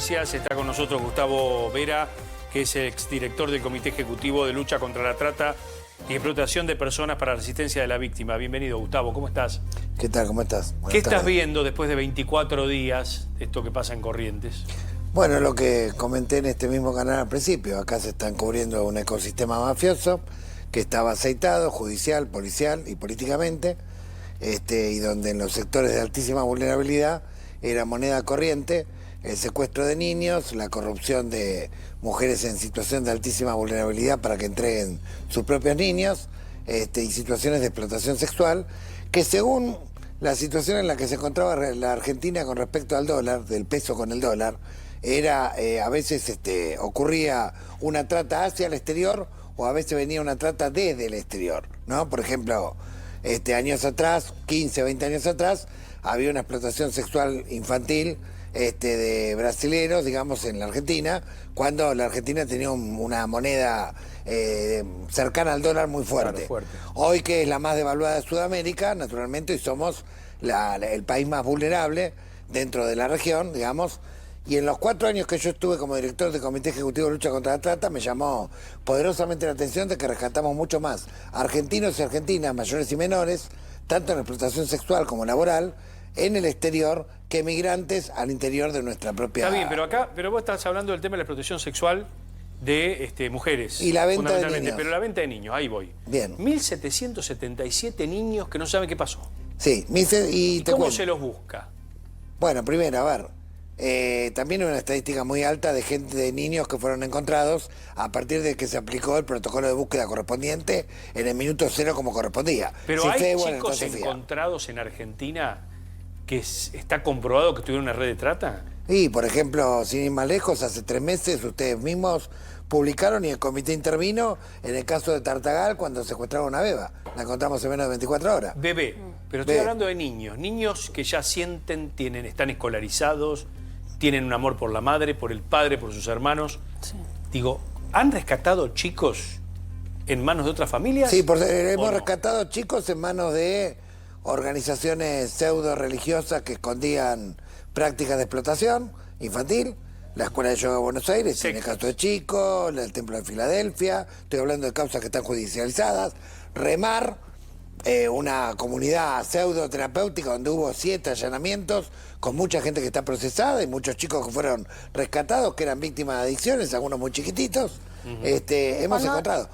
noticias. Está con nosotros Gustavo Vera, que es exdirector del Comité Ejecutivo de Lucha contra la Trata y Explotación de Personas para la Asistencia de la Víctima. Bienvenido, Gustavo. ¿Cómo estás? ¿Qué tal? ¿Cómo estás? ¿Qué estás viendo después de 24 días de esto que pasa en Corrientes? Bueno, lo que comenté en este mismo canal al principio. Acá se están cubriendo un ecosistema mafioso que estaba aceitado, judicial, policial y políticamente, y donde en los sectores de altísima vulnerabilidad era moneda corriente el secuestro de niños, la corrupción de mujeres en situación de altísima vulnerabilidad para que entreguen sus propios niños, y situaciones de explotación sexual, que según la situación en la que se encontraba la Argentina con respecto al dólar, del peso con el dólar, era a veces ocurría una trata hacia el exterior o a veces venía una trata desde el exterior, ¿no? Por ejemplo, años atrás, 15, 20 años atrás, había una explotación sexual infantil de brasileros, digamos, en la Argentina, cuando la Argentina tenía una moneda cercana al dólar muy fuerte. Claro, fuerte. Hoy, que es la más devaluada de Sudamérica, naturalmente, y somos el país más vulnerable dentro de la región, digamos. Y en los 4 años que yo estuve como director del Comité Ejecutivo de Lucha contra la Trata, me llamó poderosamente la atención de que rescatamos mucho más argentinos y argentinas, mayores y menores, tanto en explotación sexual como laboral, en el exterior, que migrantes al interior de nuestra propia... Está bien, pero vos estás hablando del tema de la explotación sexual de mujeres. Y la venta de niños. Pero la venta de niños, ahí voy. Bien. 1.777 niños que no saben qué pasó. Sí, ¿Y cómo se los busca? Bueno, primero, a ver, también hay una estadística muy alta de niños que fueron encontrados a partir de que se aplicó el protocolo de búsqueda correspondiente en el minuto cero como correspondía. Pero si hay chicos encontrados en Argentina que está comprobado que tuvieron una red de trata. Y, por ejemplo, sin ir más lejos, hace 3 meses ustedes mismos publicaron y el comité intervino en el caso de Tartagal cuando secuestraron a una beba. La encontramos en menos de 24 horas. Bebé. Pero estoy Bebé. hablando de niños. Niños que ya sienten, están escolarizados, tienen un amor por la madre, por el padre, por sus hermanos. Sí. Digo, ¿han rescatado chicos en manos de otras familias? Sí, hemos rescatado chicos en manos de organizaciones pseudo-religiosas que escondían prácticas de explotación infantil. La Escuela de Yoga de Buenos Aires, tiene el caso de Chico, el Templo de Filadelfia, estoy hablando de causas que están judicializadas. Remar, una comunidad pseudo-terapéutica donde hubo 7 allanamientos con mucha gente que está procesada y muchos chicos que fueron rescatados, que eran víctimas de adicciones, algunos muy chiquititos. Hemos encontrado.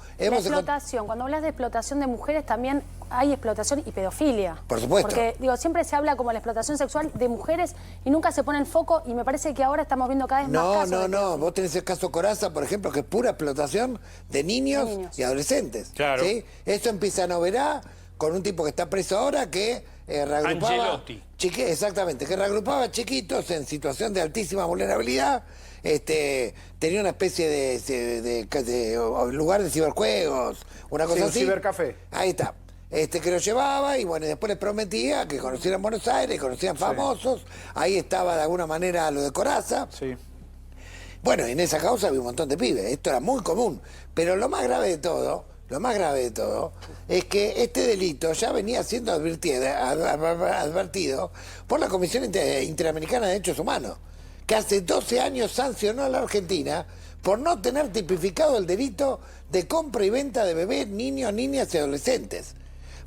Cuando hablas de explotación de mujeres, también hay explotación y pedofilia. Por supuesto. Porque, siempre se habla como la explotación sexual de mujeres y nunca se pone el foco, y me parece que ahora estamos viendo cada vez más casos. No. Vos tenés el caso Corazza, por ejemplo, que es pura explotación de niños y adolescentes. Claro. ¿Sí? Eso empieza en Oberá, con un tipo que está preso ahora que reagrupaba... Angelotti. Exactamente, que reagrupaba chiquitos en situación de altísima vulnerabilidad. Tenía una especie de lugar de ciberjuegos, una cosa así. Un cibercafé. Ahí está. Que lo llevaba y bueno, después les prometía que conocieran Buenos Aires, conocían famosos. Ahí estaba de alguna manera lo de Corazza. Sí. Bueno, en esa causa había un montón de pibes, esto era muy común. Pero lo más grave de todo es que este delito ya venía siendo advertido por la Comisión Interamericana de Derechos Humanos, que hace 12 años sancionó a la Argentina por no tener tipificado el delito de compra y venta de bebés, niños, niñas y adolescentes.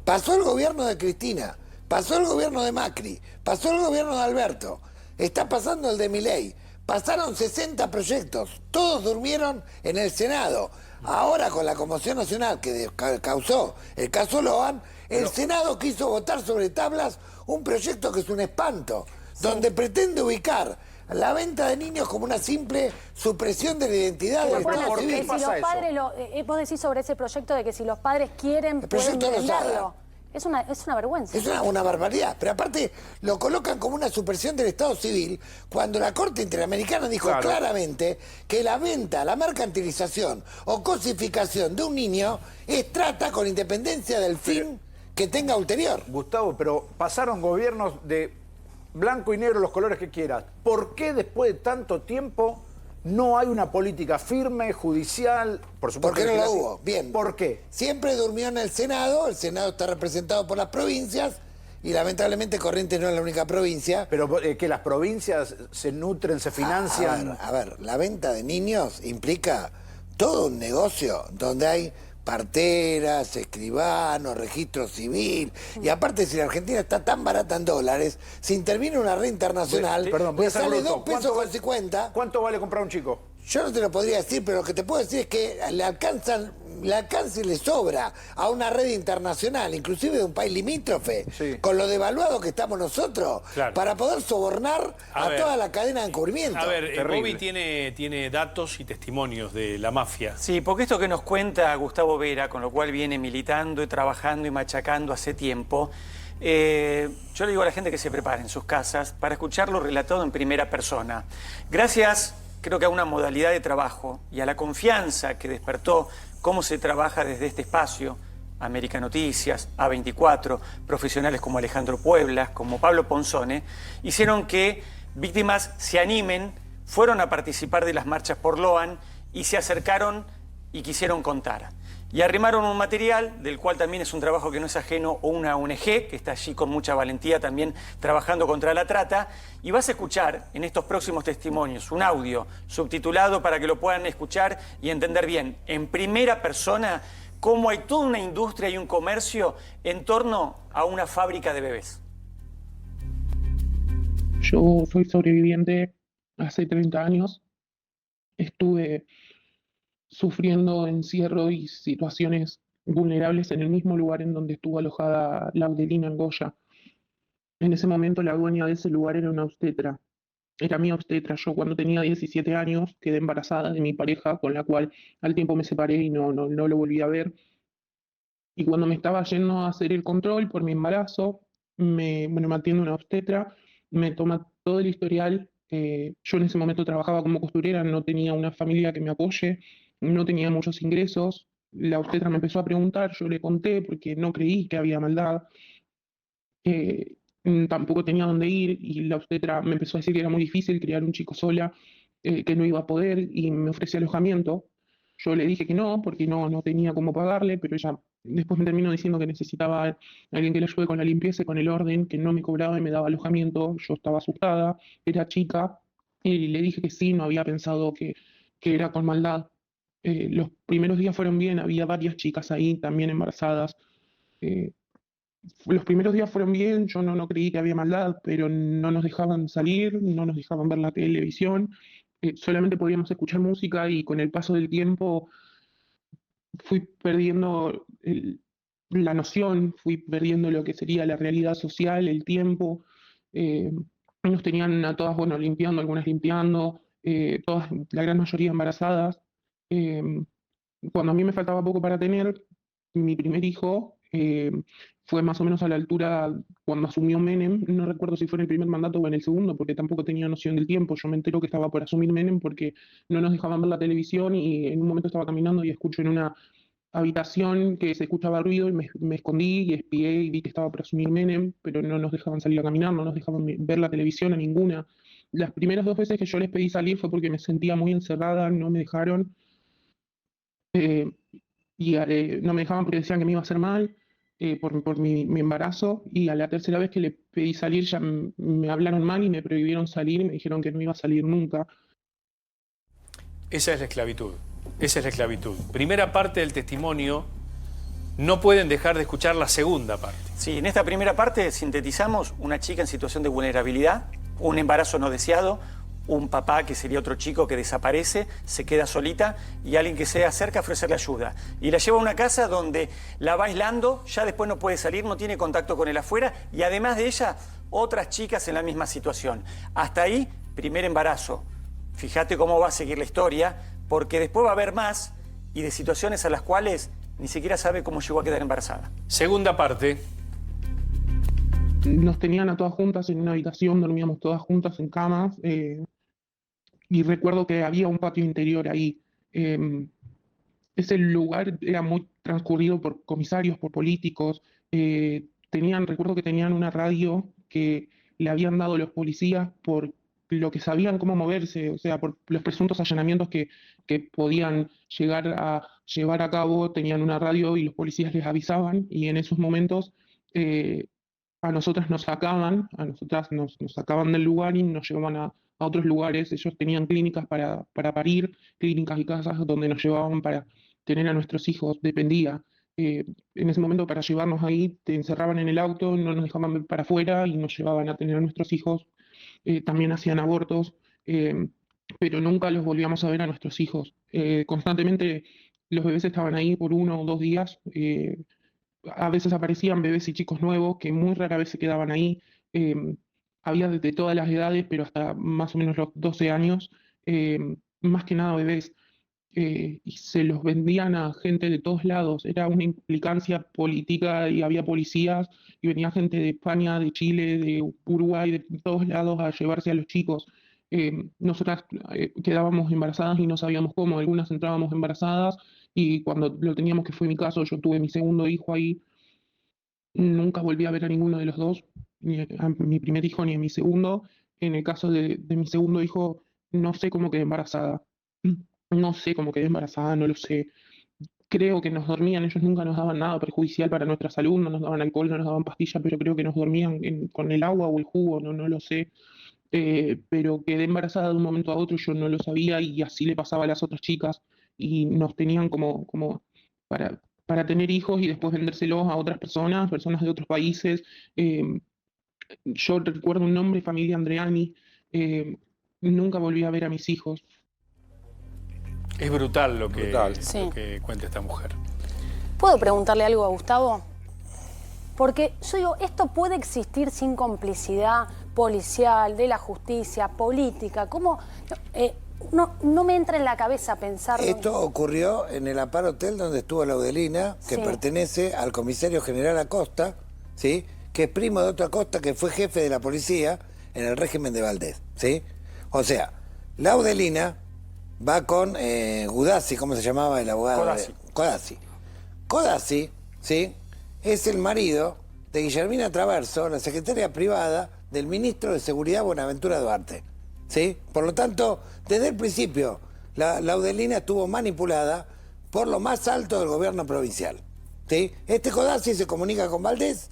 Pasó el gobierno de Cristina, pasó el gobierno de Macri, pasó el gobierno de Alberto, está pasando el de Milei. Pasaron 60 proyectos, todos durmieron en el Senado. Ahora, con la conmoción nacional que causó el caso Loan, el Senado quiso votar sobre tablas un proyecto que es un espanto, donde pretende ubicar la venta de niños como una simple supresión de la identidad del Estado civil. Si los padres vos decís sobre ese proyecto de que si los padres quieren, pueden venderlo. Es una vergüenza. Es una barbaridad. Pero aparte lo colocan como una supresión del Estado civil cuando la Corte Interamericana dijo claramente que la venta, la mercantilización o cosificación de un niño es trata con independencia del fin que tenga ulterior. Gustavo, pero pasaron gobiernos de blanco y negro, los colores que quieras. ¿Por qué después de tanto tiempo no hay una política firme, judicial? Por supuesto. ¿Por qué no la hubo? Bien. ¿Por qué? Siempre durmió en el Senado está representado por las provincias, Y lamentablemente Corrientes no es la única provincia. Pero que las provincias se nutren, se financian. A ver, la venta de niños implica todo un negocio donde hay parteras, escribanos, registro civil. Y aparte, si la Argentina está tan barata en dólares, si interviene una red internacional, Perdón, voy a le hacer sale bruto. 2 pesos con 50. ¿Cuánto vale comprar un chico? Yo no te lo podría decir, pero lo que te puedo decir es que le alcanza y le sobra a una red internacional, inclusive de un país limítrofe, Sí. con lo devaluado que estamos nosotros, Claro. para poder sobornar A a ver. toda la cadena de encubrimiento. A ver, Terrible. Bobby tiene datos y testimonios de la mafia. Sí, porque esto que nos cuenta Gustavo Vera, con lo cual viene militando y trabajando y machacando hace tiempo, yo le digo a la gente que se prepare en sus casas para escucharlo relatado en primera persona. Gracias, creo que a una modalidad de trabajo y a la confianza que despertó cómo se trabaja desde este espacio, América Noticias, A24, profesionales como Alejandro Pueblas, como Pablo Ponzone, hicieron que víctimas se animen, fueron a participar de las marchas por Loan y se acercaron y quisieron contar. Y arrimaron un material, del cual también es un trabajo que no es ajeno a una ONG, que está allí con mucha valentía también trabajando contra la trata. Y vas a escuchar en estos próximos testimonios un audio subtitulado para que lo puedan escuchar y entender bien, en primera persona, cómo hay toda una industria y un comercio en torno a una fábrica de bebés. Yo soy sobreviviente hace 30 años. Estuve sufriendo encierro y situaciones vulnerables en el mismo lugar en donde estuvo alojada Laudelina en Goya. En ese momento la dueña de ese lugar era una obstetra. Era mi obstetra. Yo cuando tenía 17 años quedé embarazada de mi pareja, con la cual al tiempo me separé y no lo volví a ver. Y cuando me estaba yendo a hacer el control por mi embarazo, me atiende una obstetra, me toma todo el historial. Yo en ese momento trabajaba como costurera, no tenía una familia que me apoye, no tenía muchos ingresos. La obstetra me empezó a preguntar, yo le conté porque no creí que había maldad. Tampoco tenía dónde ir y la obstetra me empezó a decir que era muy difícil criar un chico sola, que no iba a poder y me ofrecía alojamiento. Yo le dije que no, porque no tenía cómo pagarle, pero ella después me terminó diciendo que necesitaba a alguien que le ayude con la limpieza y con el orden, que no me cobraba y me daba alojamiento. Yo estaba asustada, era chica, y le dije que sí, no había pensado que era con maldad. Los primeros días fueron bien, había varias chicas ahí también embarazadas. Eh, los primeros días fueron bien, yo no creí que había maldad, pero no nos dejaban salir, no nos dejaban ver la televisión, solamente podíamos escuchar música y con el paso del tiempo fui perdiendo la noción, fui perdiendo lo que sería la realidad social, el tiempo. eh, Nos tenían a todas, bueno, limpiando, algunas limpiando, todas, la gran mayoría embarazadas. Eh, Cuando a mí me faltaba poco para tener mi primer hijo, fue más o menos a la altura cuando asumió Menem. No recuerdo si fue en el primer mandato o en el segundo, porque tampoco tenía noción del tiempo. Yo me entero que estaba por asumir Menem porque no nos dejaban ver la televisión y en un momento estaba caminando y escucho en una habitación que se escuchaba ruido y me escondí y espié y vi que estaba por asumir Menem, pero no nos dejaban salir a caminar, no nos dejaban ver la televisión a ninguna. Las primeras 2 veces que yo les pedí salir fue porque me sentía muy encerrada, no me dejaron. eh, no me dejaban porque decían que me iba a hacer mal por mi embarazo, y a la tercera vez que le pedí salir ya me hablaron mal y me prohibieron salir y me dijeron que no iba a salir nunca. Esa es la esclavitud. Esa es la esclavitud. Primera parte del testimonio, no pueden dejar de escuchar la segunda parte. Sí, en esta primera parte sintetizamos una chica en situación de vulnerabilidad, un embarazo no deseado, un papá que sería otro chico que desaparece, se queda solita y alguien que se acerca a ofrecerle ayuda. Y la lleva a una casa donde la va aislando, ya después no puede salir, no tiene contacto con el afuera y además de ella, otras chicas en la misma situación. Hasta ahí, primer embarazo. Fíjate cómo va a seguir la historia, porque después va a haber más y de situaciones a las cuales ni siquiera sabe cómo llegó a quedar embarazada. Segunda parte. Nos tenían a todas juntas en una habitación, dormíamos todas juntas en camas, y recuerdo que había un patio interior ahí. Ese lugar era muy transcurrido por comisarios, por políticos. Recuerdo que tenían una radio que le habían dado los policías por lo que sabían cómo moverse, o sea, por los presuntos allanamientos que podían llegar a llevar a cabo. Tenían una radio y los policías les avisaban, y en esos momentos a nosotras nos sacaban del lugar y nos llevaban a otros lugares. Ellos tenían clínicas para parir, clínicas y casas donde nos llevaban para tener a nuestros hijos, dependía. En ese momento para llevarnos ahí te encerraban en el auto, no nos dejaban ver para afuera y nos llevaban a tener a nuestros hijos. También hacían abortos, pero nunca los volvíamos a ver a nuestros hijos. Constantemente los bebés estaban ahí por 1 o 2 días. A veces aparecían bebés y chicos nuevos que muy rara vez se quedaban ahí. Eh, Había de todas las edades, pero hasta más o menos los 12 años, más que nada bebés. Y se los vendían a gente de todos lados. Era una implicancia política y había policías y venía gente de España, de Chile, de Uruguay, de todos lados a llevarse a los chicos. Nosotras quedábamos embarazadas y no sabíamos cómo. Algunas entrábamos embarazadas y cuando lo teníamos, que fue mi caso, yo tuve mi segundo hijo ahí, nunca volví a ver a ninguno de los dos, ni a mi primer hijo ni a mi segundo. En el caso de mi segundo hijo, no sé cómo quedé embarazada. No sé cómo quedé embarazada, no lo sé. Creo que nos dormían, ellos nunca nos daban nada perjudicial para nuestra salud, no nos daban alcohol, no nos daban pastillas, pero creo que nos dormían con el agua o el jugo, no lo sé. Pero quedé embarazada de un momento a otro, yo no lo sabía y así le pasaba a las otras chicas y nos tenían como para tener hijos y después vendérselos a otras personas de otros países. Yo recuerdo un nombre, familia Andreani. Nunca volví a ver a mis hijos. Es brutal lo que Sí. cuenta esta mujer. ¿Puedo preguntarle algo a Gustavo? Porque yo digo, esto puede existir sin complicidad policial, de la justicia, política. ¿Cómo? No me entra en la cabeza pensarlo. Esto ocurrió en el Apar Hotel donde estuvo Laudelina, que Sí. pertenece al comisario general Acosta, ¿sí? Que es primo de otro Acosta que fue jefe de la policía en el régimen de Valdés, ¿sí? O sea, Laudelina va con Gudasi, ¿cómo se llamaba el abogado? Codazzi, ¿sí? Es el marido de Guillermina Traverso, la secretaria privada del ministro de Seguridad Buenaventura Duarte, ¿sí? Por lo tanto, desde el principio, Laudelina estuvo manipulada por lo más alto del gobierno provincial, ¿sí? Este Codazzi se comunica con Valdés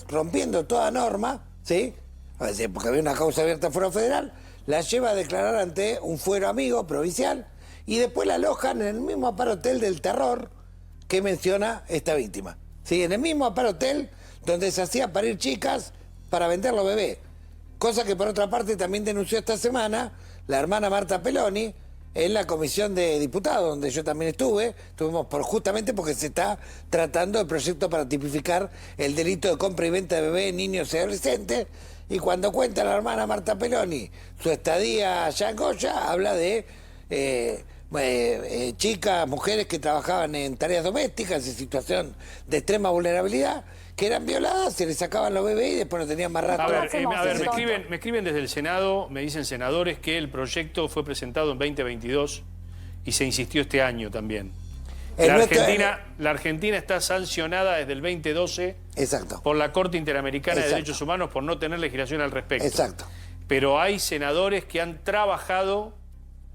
rompiendo toda norma, ¿sí? Porque había una causa abierta en fuero federal, la lleva a declarar ante un fuero amigo provincial y después la alojan en el mismo Apar Hotel del terror que menciona esta víctima, ¿sí? En el mismo Apar Hotel donde se hacía parir chicas para vender los bebés. Cosa que por otra parte también denunció esta semana la hermana Marta Peloni en la comisión de diputados, donde yo también estuvimos justamente porque se está tratando el proyecto para tipificar el delito de compra y venta de bebés, niños y adolescentes, y cuando cuenta la hermana Marta Peloni su estadía allá en Goya, habla de chicas, mujeres que trabajaban en tareas domésticas en situación de extrema vulnerabilidad, que eran violadas, se les sacaban los bebés y después no tenían más rastro. Me escriben desde el Senado, me dicen senadores que el proyecto fue presentado en 2022 y se insistió este año también. La Argentina está sancionada desde el 2012 Exacto. por la Corte Interamericana Exacto. de Derechos Humanos por no tener legislación al respecto. Exacto. Pero hay senadores que han trabajado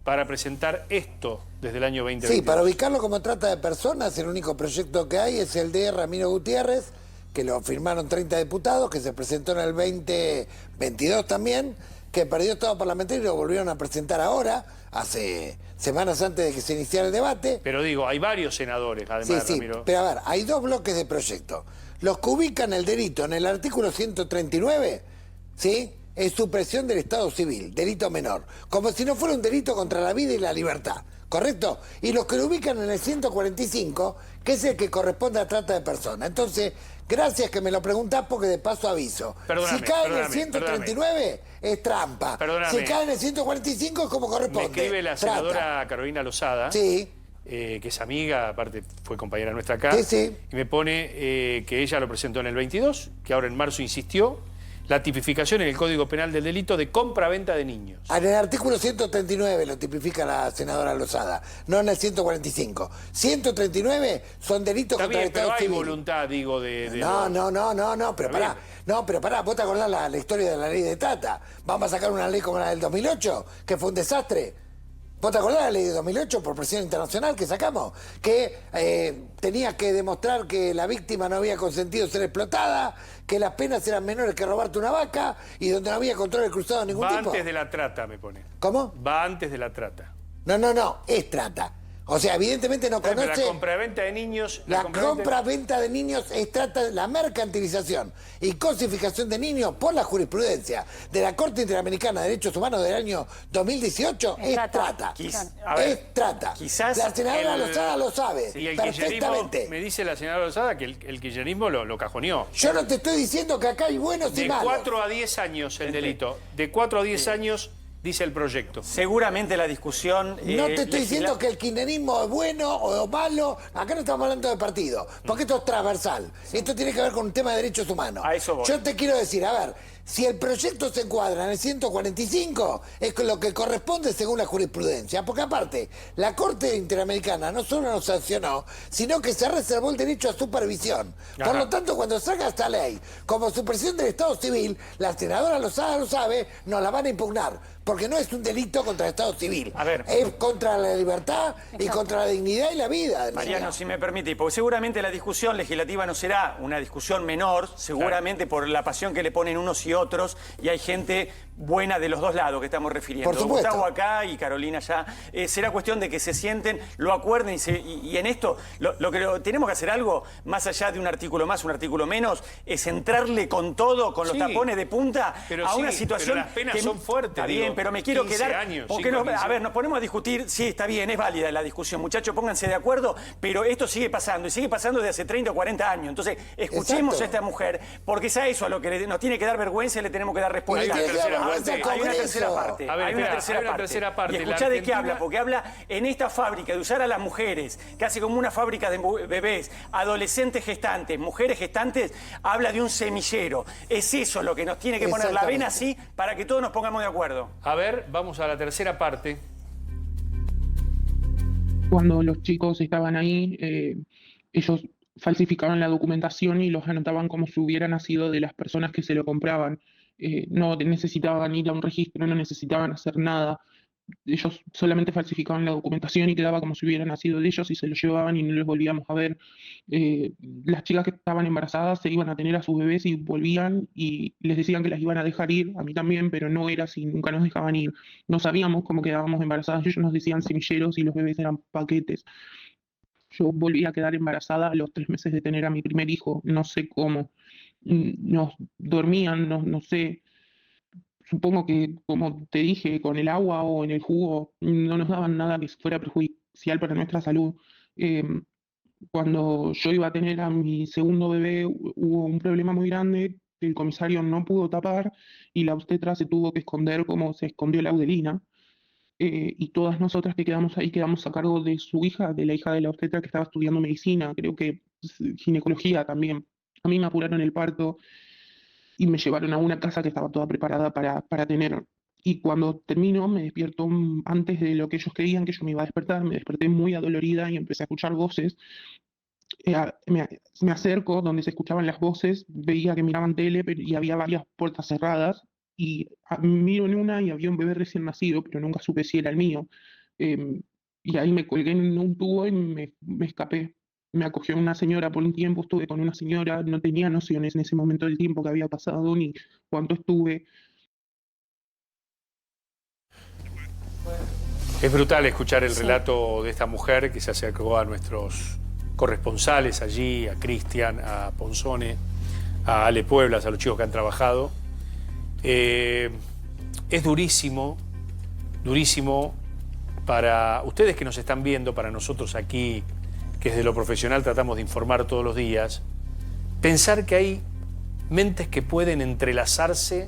para presentar esto desde el año 2022. Sí, para ubicarlo como trata de personas, el único proyecto que hay es el de Ramiro Gutiérrez, que lo firmaron 30 diputados, que se presentó en el 2022 también, que perdió todo parlamentario y lo volvieron a presentar ahora, hace semanas antes de que se iniciara el debate. Pero digo, hay varios senadores, además, Sí, Ramiro. pero a ver, hay 2 bloques de proyecto. Los que ubican el delito en el artículo 139, ¿sí? Es supresión del Estado civil, delito menor, como si no fuera un delito contra la vida y la libertad, ¿correcto? Y los que lo ubican en el 145, que es el que corresponde a trata de personas. Entonces, gracias que me lo preguntás porque de paso aviso. Si cae en el 139 es trampa. Si cae en el 145 es como corresponde. Me escribe la senadora Carolina Lozada, sí. Que es amiga, aparte fue compañera nuestra acá, sí. Y me pone que ella lo presentó en el 22, que ahora en marzo insistió, la tipificación en el Código Penal del delito de compra-venta de niños. En el artículo 139 lo tipifica la senadora Lozada, no en el 145. 139 son delitos contra el Estado civil. Pero hay voluntad, digo, de... No, pero pará. No, pero pará, ¿vos te acordás la historia de la ley de Tata? Vamos a sacar una ley como la del 2008, que fue un desastre. ¿Vos te acordás de la ley de 2008 por presión internacional que sacamos? Que tenía que demostrar que la víctima no había consentido ser explotada, que las penas eran menores que robarte una vaca y donde no había control cruzado de ningún Va tipo. antes de la trata, me pone. ¿Cómo? Va antes de la trata. No, es trata. O sea, evidentemente no Pero conoce... la compraventa de niños... La compra-venta de niños es trata, la mercantilización y cosificación de niños por la jurisprudencia de la Corte Interamericana de Derechos Humanos del año 2018 es trata. Es trata. Quizás la senadora Lozada lo sabe Y el perfectamente. kirchnerismo, me dice la senadora Lozada que el kirchnerismo lo cajoneó. Yo no te estoy diciendo que acá hay buenos y De malos. 4 a 10 años el delito. De 4 a 10 años, dice el proyecto. Seguramente la discusión... No te estoy diciendo que el kirchnerismo es bueno o malo. Acá no estamos hablando de partido. Porque esto es transversal. Esto tiene que ver con un tema de derechos humanos. A eso voy. Yo te quiero decir, a ver, si el proyecto se encuadra en el 145, es lo que corresponde según la jurisprudencia. Porque aparte, la Corte Interamericana no solo nos sancionó, sino que se reservó el derecho a supervisión. Por Ajá. lo tanto, cuando salga esta ley, como supresión del Estado civil, la senadora Lozada lo sabe, nos la van a impugnar. Porque no es un delito contra el Estado civil. A ver. Es contra la libertad y contra la dignidad y la vida. Mariano, si me permite, porque seguramente la discusión legislativa no será una discusión menor, seguramente por la pasión que le ponen unos y otros, y hay gente buena de los dos lados que estamos refiriendo. Por supuesto. Gustavo acá y Carolina allá. Será cuestión de que se sienten, lo acuerden y en esto lo que tenemos que hacer algo, más allá de un artículo más, un artículo menos, es entrarle con todo, con los Sí. tapones de punta Pero a sí, una situación... pero las penas que- son fuertes, Está digo, bien, pero me quiero 15 quedar... años, porque 5, no, 15. a ver, nos ponemos a discutir, sí, está bien, es válida la discusión, muchachos, pónganse de acuerdo, pero esto sigue pasando, y sigue pasando desde hace 30 o 40 años. Entonces, escuchemos Exacto. a esta mujer, porque es a eso a lo que nos tiene que dar vergüenza y le tenemos que dar respuesta. Y le tiene que dar vergüenza al Hay una Congreso. tercera parte. A ver, hay una espera, tercera hay una parte. tercera parte. Y La escuchá de qué Argentina- habla, porque habla en esta fábrica de usar a las mujeres, casi como una fábrica de bebés, adolescentes gestantes, mujeres gestantes, habla de un semillero. Es eso lo que nos tiene que poner la vena así para que todos nos pongamos de acuerdo. A ver, vamos a la tercera parte. Cuando los chicos estaban ahí, ellos falsificaban la documentación y los anotaban como si hubiera nacido de las personas que se lo compraban. No necesitaban ir a un registro, no necesitaban hacer nada. Ellos solamente falsificaban la documentación y quedaba como si hubiera nacido de ellos y se lo llevaban y no los volvíamos a ver. Las chicas que estaban embarazadas se iban a tener a sus bebés y volvían y les decían que las iban a dejar ir, a mí también, pero no era así, nunca nos dejaban ir. No sabíamos cómo quedábamos embarazadas, ellos nos decían semilleros y los bebés eran paquetes. Yo volví a quedar embarazada a los 3 meses de tener a mi primer hijo, no sé cómo. Nos dormían, no sé. Supongo que, como te dije, con el agua o en el jugo no nos daban nada que fuera perjudicial para nuestra salud. Cuando yo iba a tener a mi segundo bebé hubo un problema muy grande que el comisario no pudo tapar y la obstetra se tuvo que esconder como se escondió la Laudelina. Y todas nosotras que quedamos ahí quedamos a cargo de su hija, de la hija de la obstetra que estaba estudiando medicina, creo que ginecología también. A mí me apuraron el parto y me llevaron a una casa que estaba toda preparada para tener. Y cuando termino, me despierto antes de lo que ellos creían que yo me iba a despertar, me desperté muy adolorida y empecé a escuchar voces. Me acerco donde se escuchaban las voces, veía que miraban tele y había varias puertas cerradas y miro en una y había un bebé recién nacido, pero nunca supe si era el mío. Y ahí me colgué en un tubo y me escapé. Me acogió una señora por un tiempo, estuve con una señora, no tenía nociones en ese momento del tiempo que había pasado ni cuánto estuve. Es brutal escuchar el relato de esta mujer que se acercó a nuestros corresponsales allí, a Cristian, a Ponzone, a Ale Pueblas, a los chicos que han trabajado. Es durísimo, durísimo para ustedes que nos están viendo, para nosotros aquí, que desde lo profesional tratamos de informar todos los días, pensar que hay mentes que pueden entrelazarse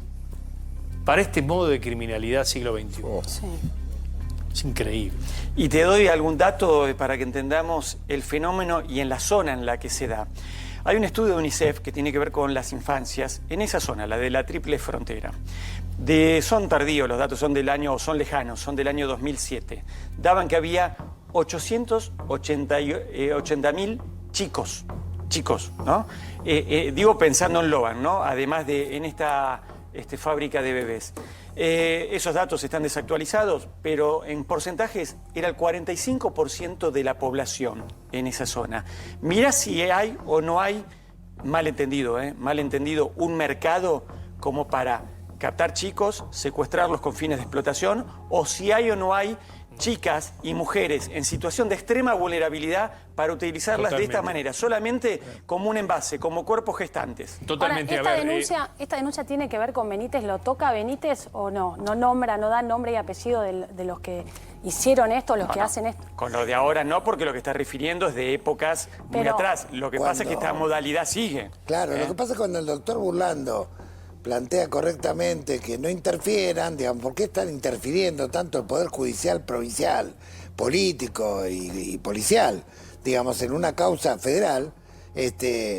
para este modo de criminalidad siglo XXI. Sí. Es increíble. Y te doy algún dato para que entendamos el fenómeno y en la zona en la que se da. Hay un estudio de UNICEF que tiene que ver con las infancias en esa zona, la de la Triple Frontera. Son tardíos los datos, son lejanos, son del año 2007. Daban que había 880.000 chicos, ¿no? Digo pensando en Logan, ¿no? Además de en esta fábrica de bebés. Esos datos están desactualizados, pero en porcentajes era el 45% de la población en esa zona. Mira si hay o no hay, malentendido, un mercado como para captar chicos, secuestrarlos con fines de explotación, o si hay o no hay chicas y mujeres en situación de extrema vulnerabilidad para utilizarlas de esta manera, solamente como un envase, como cuerpos gestantes. Totalmente. Ahora, ¿esta denuncia tiene que ver con Benítez? ¿Lo toca Benítez o no? ¿No nombra, no da nombre y apellido de los que hicieron esto, los que hacen esto? Con lo de ahora no, porque lo que está refiriendo es de épocas muy atrás. Lo que pasa es que esta modalidad sigue. Claro, lo que pasa es cuando el doctor Burlando plantea correctamente que no interfieran, digamos, ¿por qué están interfiriendo tanto el Poder Judicial provincial, político y policial, digamos, en una causa federal,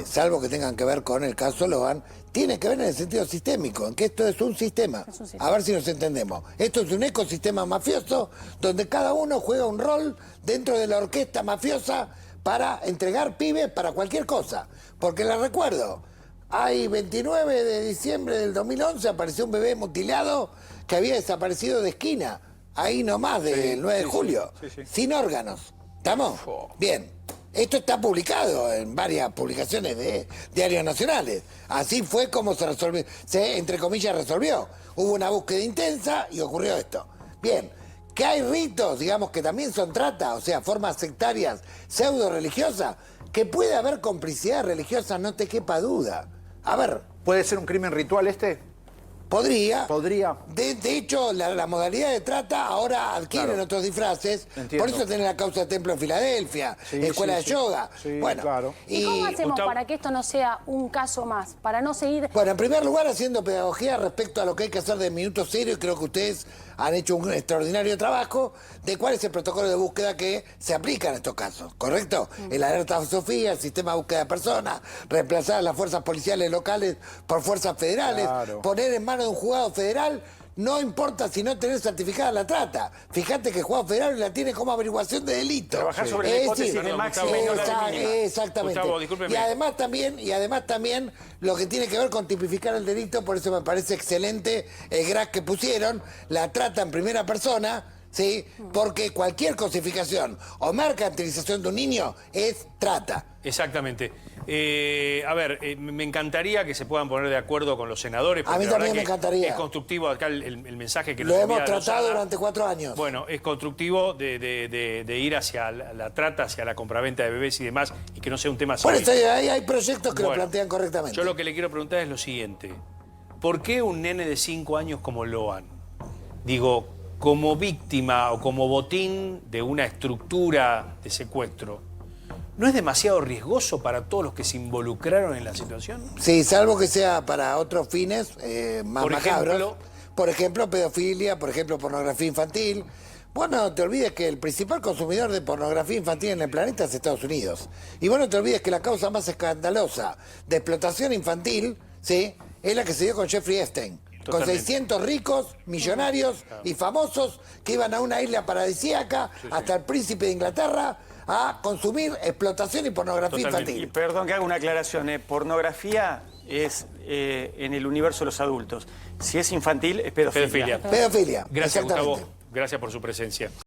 salvo que tengan que ver con el caso Logan, tiene que ver en el sentido sistémico, en que esto es un sistema. A ver si nos entendemos. Esto es un ecosistema mafioso donde cada uno juega un rol dentro de la orquesta mafiosa para entregar pibes para cualquier cosa. Porque les recuerdo, hay 29 de diciembre del 2011 apareció un bebé mutilado que había desaparecido de esquina, ahí nomás del 9 de julio, sin órganos. ¿Estamos? Bien. Esto está publicado en varias publicaciones de diarios nacionales. Así fue como se resolvió, entre comillas, resolvió. Hubo una búsqueda intensa y ocurrió esto. Bien. Que hay ritos, digamos, que también son trata, o sea, formas sectarias, pseudo-religiosas, que puede haber complicidad religiosa, no te quepa duda. A ver. ¿Puede ser un crimen ritual este? Podría. Podría. De hecho, la modalidad de trata ahora adquieren otros disfraces. Entiendo. Por eso tiene la causa de Templo en Filadelfia, escuela de yoga. Sí, bueno, claro. ¿Y cómo hacemos para que esto no sea un caso más? Para no seguir... Bueno, en primer lugar, haciendo pedagogía respecto a lo que hay que hacer de minuto cero, y creo que ustedes han hecho un extraordinario trabajo de cuál es el protocolo de búsqueda que se aplica en estos casos, ¿correcto? El alerta Sofía, el sistema de búsqueda de personas, reemplazar a las fuerzas policiales locales por fuerzas federales, poner en manos de un juzgado federal. No importa si no tenés certificada la trata. Fíjate que el juzgado federal la tiene como averiguación de delito. Trabajar sobre la hipótesis de máxima y no la de mínima. Exactamente. Gustavo, discúlpeme. Y además también lo que tiene que ver con tipificar el delito, por eso me parece excelente el graph que pusieron, la trata en primera persona, ¿sí? Porque cualquier cosificación o mercantilización de un niño es trata. Exactamente. Me encantaría que se puedan poner de acuerdo con los senadores. A mí la también verdad me que encantaría. Es constructivo acá el mensaje que Lo nos hemos envía tratado Lozada. durante 4 años. Bueno, es constructivo de ir hacia la trata, hacia la compraventa de bebés y demás, y que no sea un tema Por cívico. eso hay proyectos que lo Bueno, plantean correctamente. Yo lo que le quiero preguntar es lo siguiente. ¿Por qué un nene de 5 años como Loan, digo, como víctima o como botín de una estructura de secuestro, no es demasiado riesgoso para todos los que se involucraron en la situación? Sí, salvo que sea para otros fines más Por macabros. ejemplo. Por ejemplo, pedofilia, por ejemplo, pornografía infantil. Bueno, no te olvides que el principal consumidor de pornografía infantil en el planeta es Estados Unidos. Y bueno, no te olvides que la causa más escandalosa de explotación infantil, ¿sí?, es la que se dio con Jeffrey Epstein. Con Totalmente. 600 ricos, millonarios y famosos que iban a una isla paradisíaca hasta el príncipe de Inglaterra a consumir explotación y pornografía Totalmente. Y infantil. perdón que haga una aclaración, pornografía es en el universo de los adultos. Si es infantil, es pedofilia. Pedofilia. Pedofilia. Gracias, exactamente. Gustavo. Gracias por su presencia.